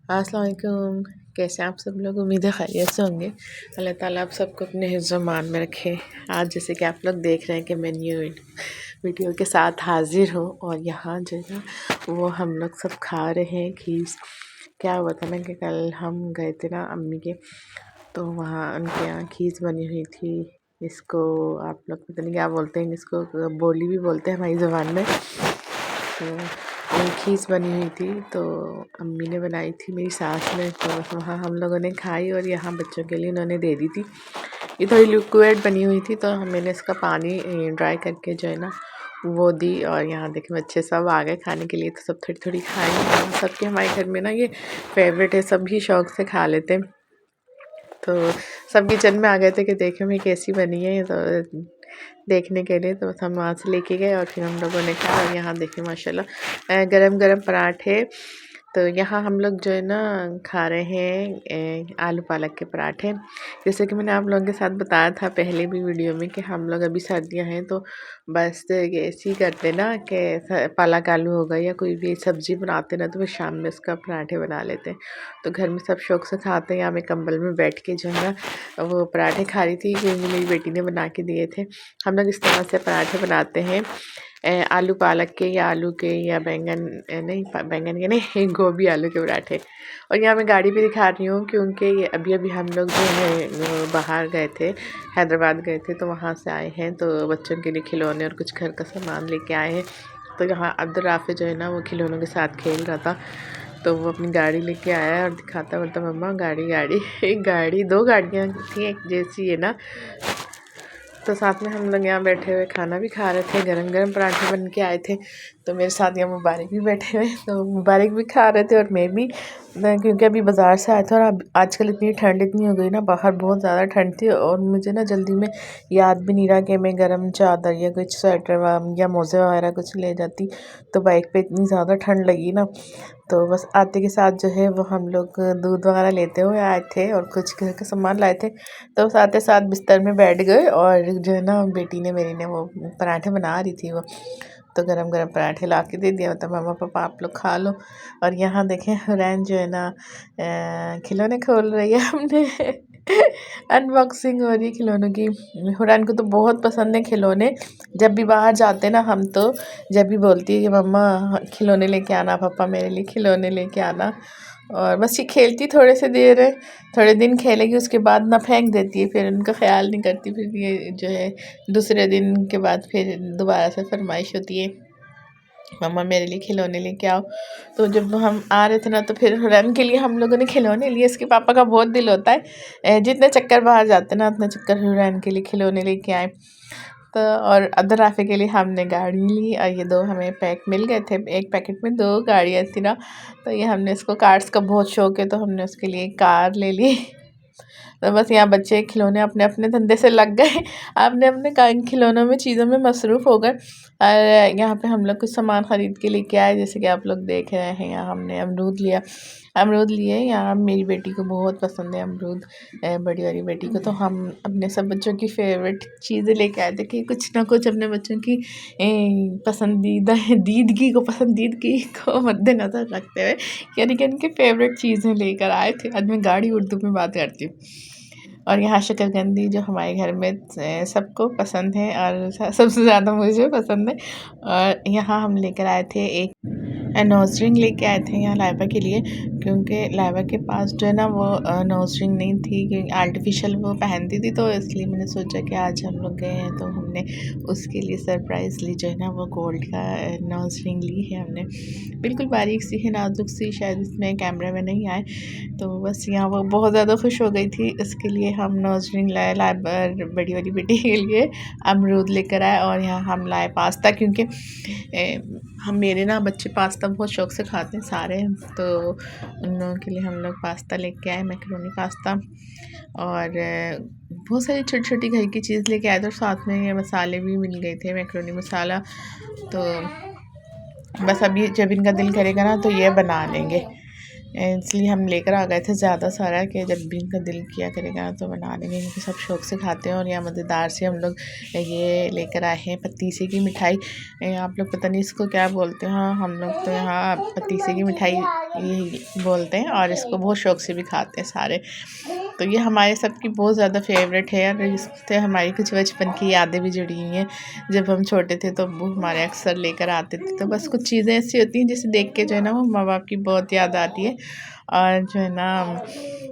अस्सलाम वालेकुम। कैसे हैं आप सब लोग? उम्मीद है खैरियत से होंगे। अल्लाह ताला आप सबको अपने हिफ्ज़-ओ-मान में रखे। आज जैसे कि आप लोग देख रहे हैं कि मैं न्यू वीडियो के साथ हाज़िर हूँ और यहाँ जो है ना वो हम लोग सब खा रहे हैं खीर। क्या हुआ था ना कि कल हम गए थे ना अम्मी के, तो वहाँ उनके यहाँ खीर बनी हुई थी। इसको आप लोग पता नहीं क्या बोलते हैं, इसको बोली भी बोलते हैं हमारी ज़ुबान में। तो खीर बनी हुई थी तो अम्मी ने बनाई थी, मेरी सास ने। तो वहाँ हम लोगों ने खाई और यहाँ बच्चों के लिए उन्होंने दे दी थी। ये थोड़ी लिक्विड बनी हुई थी तो मैंने इसका पानी ड्राई करके जो है ना वो दी। और यहाँ देखें बच्चे सब आ गए खाने के लिए, तो सब थोड़ी थोड़ी खाएंगे। सबके हमारे घर में ना ये फेवरेट है, सब भी शौक़ से खा लेते हैं। तो सब किचन में आ गए थे कि देखे मैं कैसी बनी है, तो देखने के लिए। तो हम वहाँ से लेके गए और फिर हम लोगों ने खाया। और यहाँ देखिए माशाल्लाह गरम गरम पराठे। तो यहाँ हम लोग जो है ना खा रहे हैं आलू पालक के पराठे। जैसे कि मैंने आप लोगों के साथ बताया था पहले भी वीडियो में कि हम लोग अभी सर्दियाँ हैं तो बस ऐसे ही करते ना कि पालक आलू हो गया या कोई भी सब्ज़ी बनाते ना तो फिर शाम में उसका पराठे बना लेते हैं। तो घर में सब शौक़ से खाते हैं। यहाँ मैं कंबल में बैठ के जो है ना वो पराठे खा रही थी क्योंकि मेरी बेटी ने बना के दिए थे। हम लोग इस तरह से पराठे बनाते हैं, आलू पालक के या आलू के या बैंगन नहीं बैंगन के नहीं गोभी आलू के पराठे। और यहाँ मैं गाड़ी भी दिखा रही हूँ क्योंकि अभी अभी हम लोग जो है बाहर गए थे, हैदराबाद गए थे, तो वहाँ से आए हैं। तो बच्चों के लिए खिलौने और कुछ घर का सामान लेके आए हैं। तो यहाँ अब्दुल राफे जो है ना वो खिलौनों के साथ खेल रहा था, तो वो अपनी गाड़ी लेके आया और दिखाता बोलता मम्मा गाड़ी गाड़ी एक गाड़ी, दो गाड़ियाँ थी एक जैसी है ना। तो साथ में हम लोग यहाँ बैठे हुए खाना भी खा रहे थे, गरम गरम पराठे बन के आए थे। तो मेरे साथ यहाँ मुबारक भी बैठे हुए, तो मुबारक भी खा रहे थे और मैं भी, क्योंकि अभी बाज़ार से आए थे। और अब आजकल इतनी ठंड इतनी हो गई ना, बाहर बहुत ज़्यादा ठंड थी और मुझे ना जल्दी में याद भी नहीं रहा कि मैं गरम चादर या कुछ स्वेटर या मोज़े वगैरह कुछ ले जाती। तो बाइक पे इतनी ज़्यादा ठंड लगी ना, तो बस आते के साथ जो है वो हम लोग दूध वगैरह लेते हुए आए थे और कुछ घर का सामान लाए थे। तो साथ साथ बिस्तर में बैठ गए और जो है ना बेटी ने मेरी ने वो पराठे बना रही थी वो, तो गरम गरम पराठे ला के दे दिया, मतलब मम्मा पापा आप लोग खा लो। और यहाँ देखें हुरैन जो है ना खिलौने खोल रही है हमने अनबॉक्सिंग हो रही खिलौनों की। हुरैन को तो बहुत पसंद है खिलौने। जब भी बाहर जाते ना हम, तो जब भी बोलती है कि मम्मा खिलौने लेके आना, पापा मेरे लिए खिलौने लेके आना। और बस ये खेलती थोड़े से देर है, थोड़े दिन खेलेगी, उसके बाद ना फेंक देती है, फिर उनका ख्याल नहीं करती। फिर ये जो है दूसरे दिन के बाद फिर दोबारा से फरमाइश होती है मम्मा मेरे लिए खिलौने लेके आओ। तो जब हम आ रहे थे ना तो फिर हुरैन के लिए हम लोगों ने खिलौने लिए। इसके पापा का बहुत दिल होता है जितने चक्कर बाहर जाते ना उतने चक्कर हुरैन के लिए खिलौने लेके आए। तो और अब्दुल राफे के लिए हमने गाड़ी ली और ये दो हमें पैक मिल गए थे, एक पैकेट में दो गाड़ियाँ थी ना। तो ये हमने इसको कार्स का बहुत शौक है तो हमने उसके लिए कार ले ली। तो बस यहाँ बच्चे खिलौने अपने अपने धंधे से लग गए, अपने अपने खिलौनों में चीज़ों में मसरूफ़ हो गए। और यहाँ पे हम लोग कुछ सामान ख़रीद के लेके आए, जैसे कि आप लोग देख रहे हैं। यहाँ हमने अमरूद लिए। यहाँ मेरी बेटी को बहुत पसंद है अमरूद, बड़ी वाली बेटी को। तो हम अपने सब बच्चों की फेवरेट चीज़ें लेके आए थे कि कुछ ना कुछ अपने बच्चों की पसंदीदगी को मद्देनज़र रखते हुए यानी कि उनकी फेवरेट चीज़ें लेकर आए थे। आज मैं गाड़ी उर्दू में बात करती हूँ। और यहाँ शकरकंदी जो हमारे घर में सबको पसंद है और सबसे ज़्यादा मुझे पसंद है। और यहाँ हम लेकर आए थे एक नोज़ रिंग लेके आए थे यहाँ लाइबा के लिए, क्योंकि लाइबा के पास जो है ना वो नोज़ रिंग नहीं थी, क्योंकि आर्टिफिशियल वो पहनती थी। तो इसलिए मैंने सोचा कि आज हम लोग गए हैं तो हमने उसके लिए सरप्राइज़ली जो है ना वो गोल्ड का नोज़ रिंग ली है हमने। बिल्कुल बारीक सी है, नाजुक सी, शायद इसमें कैमरे में नहीं आए। तो बस यहाँ वो बहुत ज़्यादा खुश हो गई थी, इसके लिए हम नोज़ रिंग लाए। बड़ी वाली बेटी के लिए अमरूद लेकर आए। और यहाँ हम लाए पास्ता, क्योंकि हम मेरे ना बच्चे पास्ता बहुत शौक़ से खाते हैं सारे, तो उन लोगों के लिए हम लोग पास्ता लेके आए, मैकरोनी पास्ता। और बहुत सारी छोटी छोटी घर की चीज़ लेके आए थे, और साथ में ये मसाले भी मिल गए थे, मैकरोनी मसाला। तो बस अभी जब इनका दिल करेगा ना तो ये बना लेंगे। इसलिए हम लेकर आ गए थे ज़्यादा सारा कि जब भी इनका दिल किया करेगा तो बना देंगे, क्योंकि सब शौक़ से खाते हैं। और यहाँ मज़ेदार से हम लोग ये लेकर आए हैं पतीसे की मिठाई। आप लोग पता नहीं इसको क्या बोलते हैं, हाँ हम लोग तो यहाँ पतीसे की मिठाई यही बोलते हैं, और इसको बहुत शौक़ से भी खाते हैं सारे। तो ये हमारे सबकी बहुत ज़्यादा फेवरेट है, और इससे हमारी कुछ बचपन की यादें भी जुड़ी हुई हैं। जब हम छोटे थे तो अब्बू हमारे अक्सर लेकर आते थे। तो बस कुछ चीज़ें ऐसी होती हैं जिसे देख के जो है ना वो माँ बाप की बहुत याद आती है, और जो है ना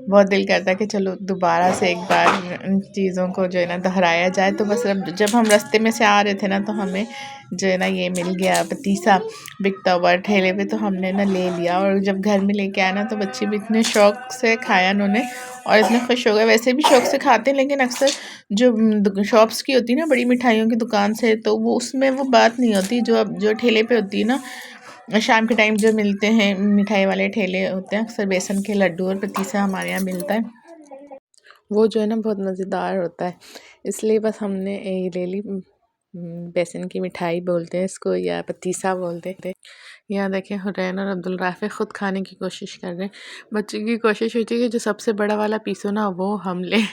बहुत दिल करता है कि चलो दोबारा से एक बार इन चीज़ों को जो है ना दोहराया जाए। तो बस अब जब हम रास्ते में से आ रहे थे ना तो हमें जो है ना ये मिल गया पतीसा बिकता हुआ ठेले पे, तो हमने ना ले लिया। और जब घर में लेके आया ना तो बच्चे भी इतने शौक़ से खाया उन्होंने, और इतने खुश हो गए। वैसे भी शौक़ से खाते हैं, लेकिन अक्सर जो शॉप्स की होती है ना बड़ी मिठाइयों की दुकान से, तो वो उसमें वो बात नहीं होती जो अब जो ठेले पे होती है ना। शाम के टाइम जो मिलते हैं मिठाई वाले ठेले होते हैं, अक्सर बेसन के लड्डू और पतीसा हमारे यहाँ मिलता है, वो जो है ना बहुत मज़ेदार होता है। इसलिए बस हमने ये ले ली। बेसन की मिठाई बोलते हैं इसको, या पतीसा बोलते हैं। यहाँ देखें हुरैन और अब्दुल राफ़ी ख़ुद खाने की कोशिश कर रहे हैं। बच्चे की कोशिश होती है कि जो सबसे बड़ा वाला पीस हो ना वो हम लें।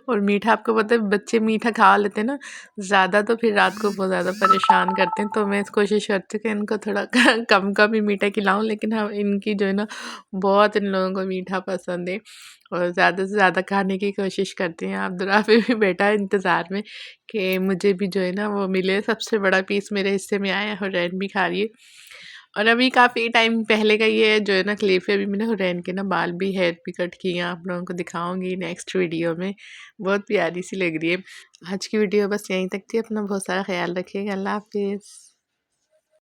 और मीठा आपको पता है बच्चे मीठा खा लेते हैं ना ज़्यादा, तो फिर रात को बहुत ज़्यादा परेशान करते हैं। तो मैं कोशिश करती हूँ कि इनको थोड़ा कम कम ही मीठा खिलाऊँ, लेकिन हाँ इनकी जो है ना बहुत इन लोगों को मीठा पसंद है, और ज़्यादा से ज़्यादा खाने की कोशिश करते हैं। अब्दुल राफ़ी भी बैठा है इंतज़ार में कि मुझे भी जो है ना वो मिले, सबसे बड़ा पीस मेरे हिस्से में आया। हुरैन भी खा रही है। और अभी काफ़ी टाइम पहले का ये जो है ना क्लिप है, अभी मैंने हुरैन के ना बाल भी हेयर भी कट किए हैं, आप लोगों को दिखाऊंगी नेक्स्ट वीडियो में। बहुत प्यारी सी लग रही है। आज की वीडियो बस यहीं तक थी। अपना बहुत सारा ख्याल रखिएगा। अल्लाह हाफिज़।